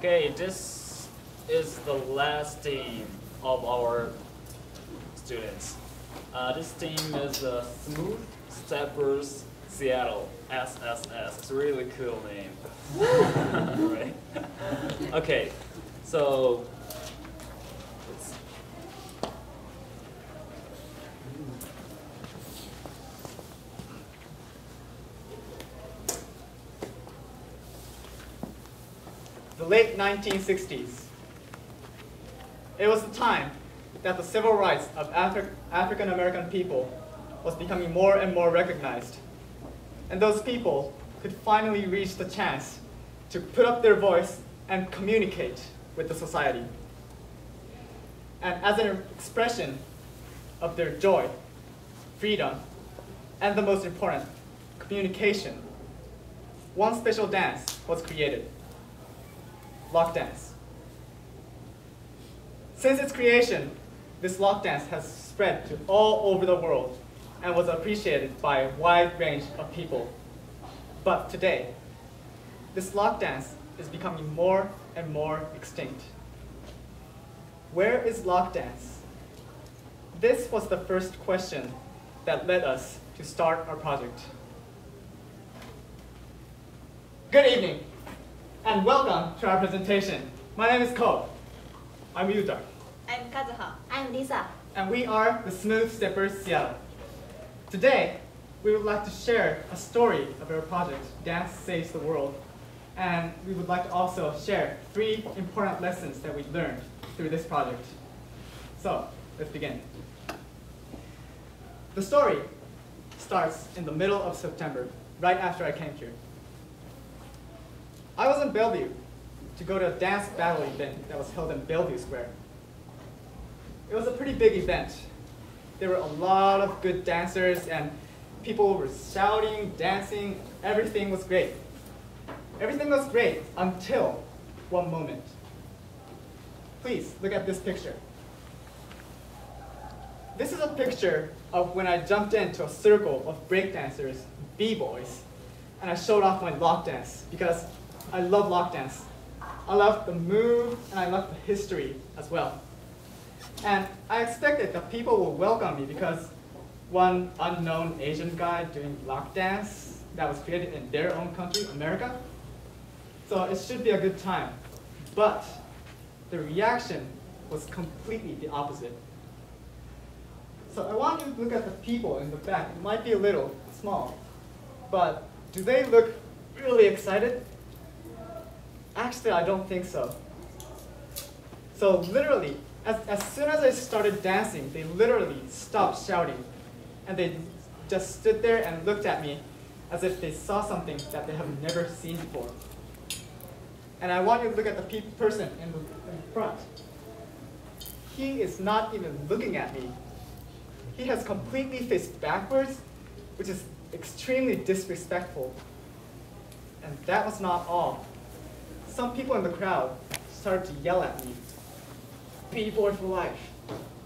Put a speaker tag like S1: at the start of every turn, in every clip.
S1: Okay, this is the last team of our students. This team is Smooth Steppers Seattle, SSS. It's a really cool name. Right? Okay, so
S2: the late 1960s. It was the time that the civil rights of African American people was becoming more and more recognized. And those people could finally reach the chance to put up their voice and communicate with the society. And as an expression of their joy, freedom, and the most important, communication, one special dance was created. Lock dance. Since its creation, this lock dance has spread to all over the world and was appreciated by a wide range of people. But today, this lock dance is becoming more and more extinct. Where is lock dance? This was the first question that led us to start our project. Good evening, and welcome to our presentation. My name is Ko.
S3: I'm Yuta.
S4: I'm Kazuha.
S5: I'm Lisa.
S2: And we are the Smooth Steppers Seattle. Today, we would like to share a story of our project, Dance Saves the World. And we would like to also share 3 important lessons that we learned through this project. So, let's begin. The story starts in the middle of September, right after I came here. I was in Bellevue to go to a dance battle event that was held in Bellevue Square. It was a pretty big event. There were a lot of good dancers and people were shouting, dancing, everything was great. Everything was great until one moment. Please look at this picture. This is a picture of when I jumped into a circle of breakdancers, b-boys, and I showed off my lock dance because I love lock dance. I love the move and I love the history as well. And I expected that people would welcome me because one unknown Asian guy doing lock dance that was created in their own country, America. So it should be a good time. But the reaction was completely the opposite. So I want you to look at the people in the back. It might be a little small, but do they look really excited? Actually, I don't think so. So literally, as soon as I started dancing, they literally stopped shouting. And they just stood there and looked at me as if they saw something that they have never seen before. And I want you to look at the person in front. He is not even looking at me. He has completely faced backwards, which is extremely disrespectful. And that was not all. Some people in the crowd started to yell at me. B-boy for life,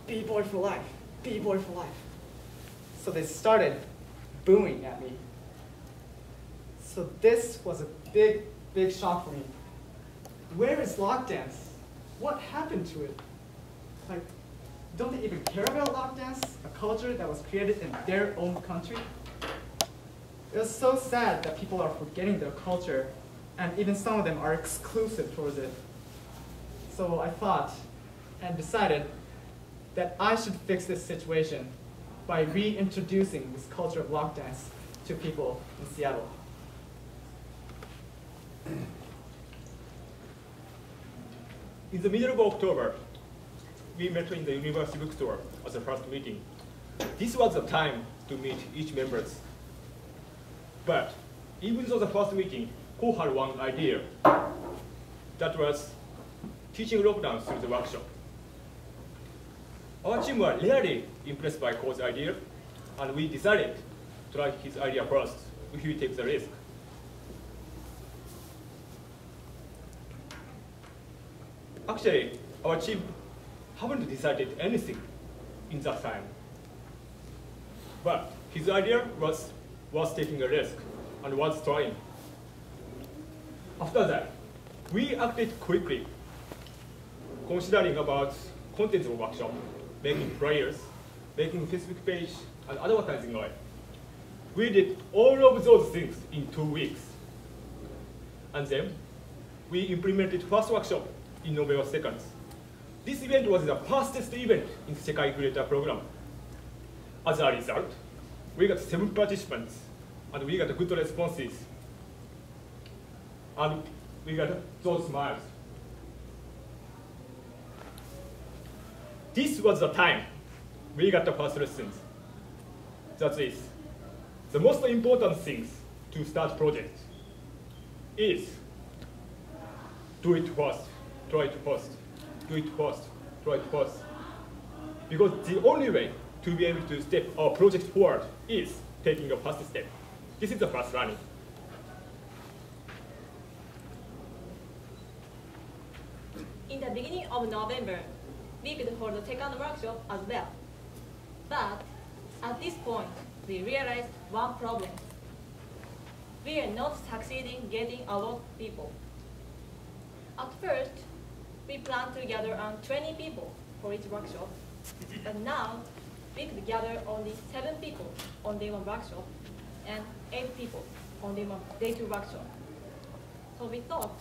S2: B-boy for life, B-boy for life. So they started booing at me. So this was a big, big shock for me. Where is lock dance? What happened to it? Like, don't they even care about lock dance, a culture that was created in their own country? It was so sad that people are forgetting their culture, and even some of them are exclusive towards it. So I thought and decided that I should fix this situation by reintroducing this culture of lock dance to people in Seattle.
S3: In the middle of October, we met in the university bookstore as a first meeting. This was the time to meet each members. But even though the first meeting, Ko had one idea. That was teaching lockdown through the workshop. Our team were really impressed by Ko's idea, and we decided to try his idea first if he takes the risk. Actually, our team haven't decided anything in that time. But his idea was worth taking a risk and worth trying. After that, We acted quickly, considering about contents of workshop, making flyers, making Facebook page, and advertising it. We did all of those things in 2 weeks. And then we implemented first workshop in November 2nd. This event was the fastest event in the Sekai Creator Program. As a result, we got 7 participants, and we got good responses. And we got those smiles. This was the time we got the first lessons. That is, the most important things to start project is do it first, try it first, do it first, try it first. Because the only way to be able to step our project forward is taking a first step. This is the first learning.
S4: In the beginning of November, we could hold the second workshop as well. But at this point, we realized one problem. We are not succeeding getting a lot of people. At first, we planned to gather around 20 people for each workshop, but now we could gather only 7 people on day 1 workshop and 8 people on day 2 workshop. So we thought,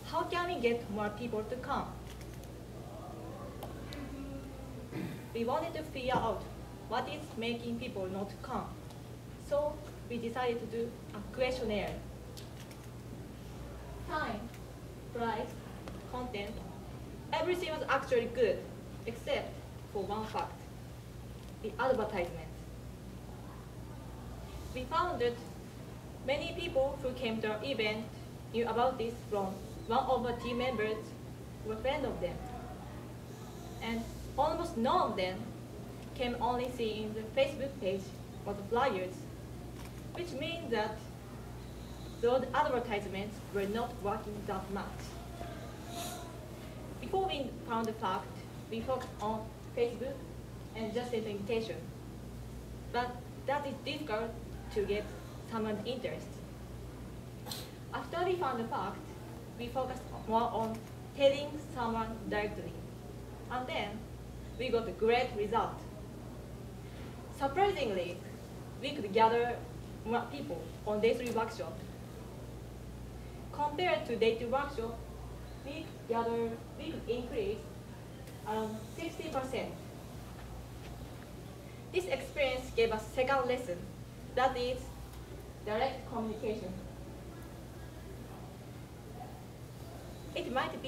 S4: how can we get more people to come? We wanted to figure out what is making people not come. So we decided to do a questionnaire. Time, price, content, everything was actually good, except for one fact, the advertisement. We found that many people who came to our event knew about this from one of our team members who were a friend of them. And almost none of them came only seeing the Facebook page or the flyers, which means that those advertisements were not working that much. Before we found the fact, we focused on Facebook and just sent an invitation. But that is difficult to get someone's interest. After we found the fact, we focused more on telling someone directly. And then we got a great result. Surprisingly, we could gather more people on day 3 workshop. Compared to day 2 workshop, we could increase 60%. This experience gave us second lesson, that is direct communication. It might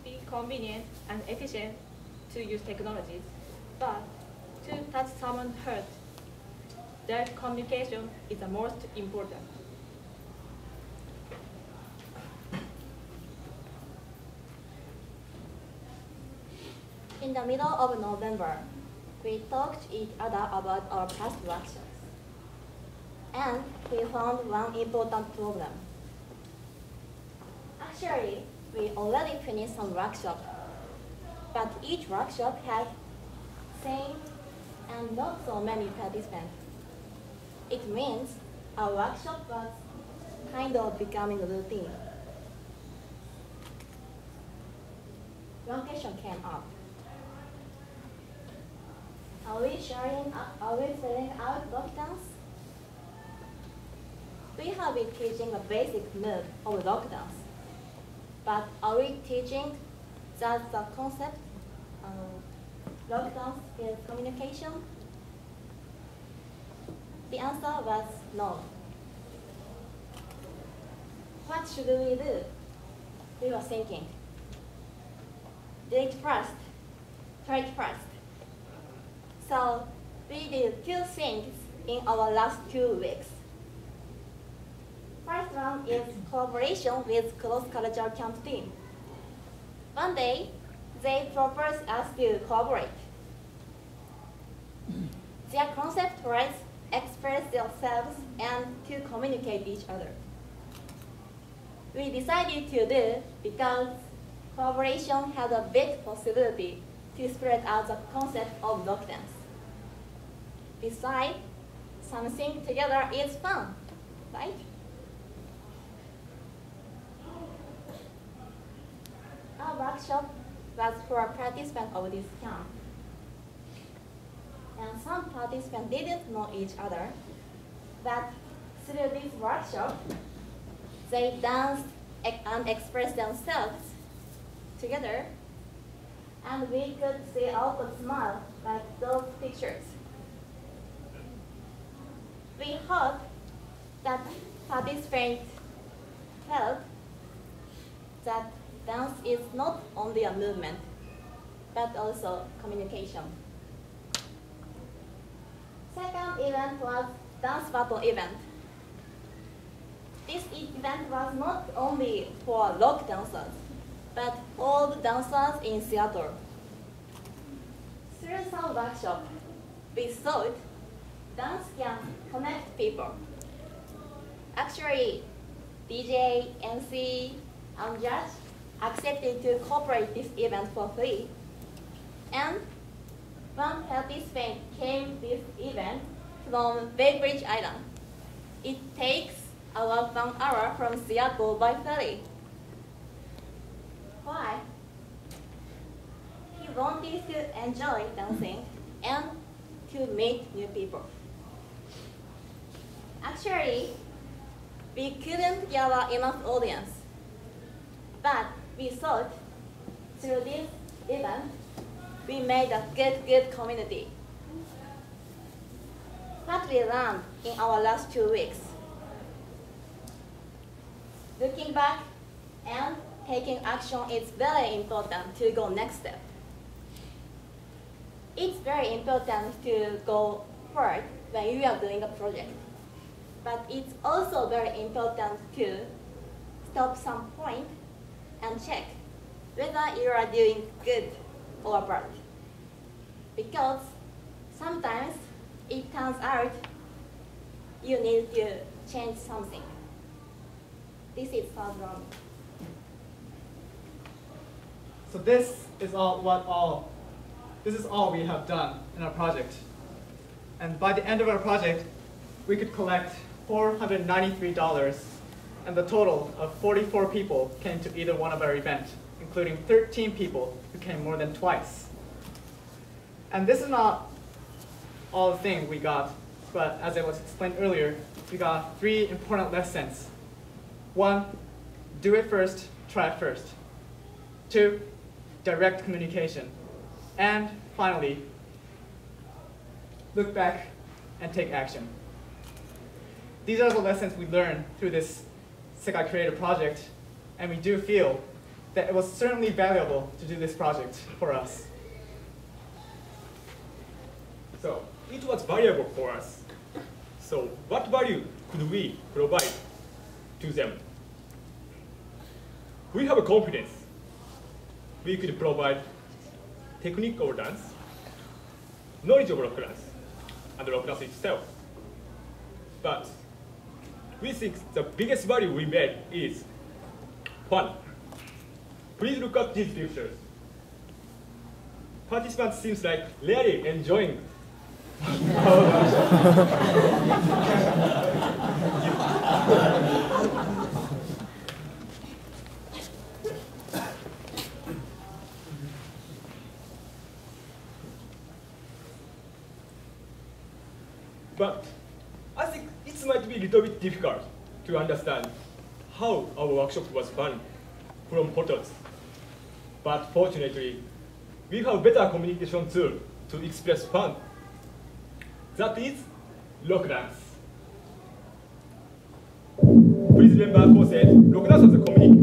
S4: be convenient and efficient to use technologies, but to touch someone's heart, direct communication is the most important.
S5: In the middle of November, we talked to each other about our past workshops. And we found one important problem. Actually, we already finished some workshops, but each workshop had same and not so many participants. It means our workshop was kind of becoming a routine. One question came up. Are we selling out block dance? We have been teaching a basic move of block dance, but are we teaching that the concept block dance is communication? The answer was no. What should we do? We were thinking. Do it first. Try it first. So we did 2 things in our last 2 weeks. First one is collaboration with cross-cultural camp team. One day, they proposed us to collaborate. Their concept was express themselves and to communicate each other. We decided to do because collaboration has a big possibility to spread out the concept of block dance. Besides, something together is fun, right? workshop was for participants of this camp. And some participants didn't know each other, but through this workshop, they danced and expressed themselves together, and we could see out a smile like those pictures. We hope that participants felt that dance is not only a movement, but also communication. Second event was dance battle event. This event was not only for rock dancers, but all the dancers in Seattle. Through some workshop, we thought dance can connect people. Actually, DJ, MC, and judge accepted to cooperate this event for free. And one participant came this event from Bay Bridge Island. It takes about 1 hour from Seattle by ferry. Why? He wanted to enjoy dancing and to meet new people. Actually, we couldn't gather enough audience, but we thought through this event, we made a good community. What we learned in our last 2 weeks. Looking back and taking action is very important to go next step. It's very important to go forward when you are doing a project. But it's also very important to stop some point and check whether you are doing good or bad. Because sometimes it turns out you need to change something. This is third round.
S2: So this is all we have done in our project. And by the end of our project, we could collect $493, and the total of 44 people came to either one of our events, including 13 people who came more than twice. And this is not all the things we got, but as it was explained earlier, we got 3 important lessons. 1, do it first, try it first. 2, direct communication. And finally, look back and take action. These are the lessons we learned through this Sekai Creative Project, and we do feel that it was certainly valuable to do this project for us.
S3: So it was valuable for us. So what value could we provide to them? We have a confidence. We could provide technique of dance, knowledge of rock dance, and rock dance itself. But we think the biggest value we made is fun. Please look at these pictures. Participants seems like really enjoying. But I think it might be a little bit difficult to understand how our workshop was fun from photos. But fortunately, we have better communication tool to express fun. That is rock dance. Please remember, Ko said, rock dance is a communication.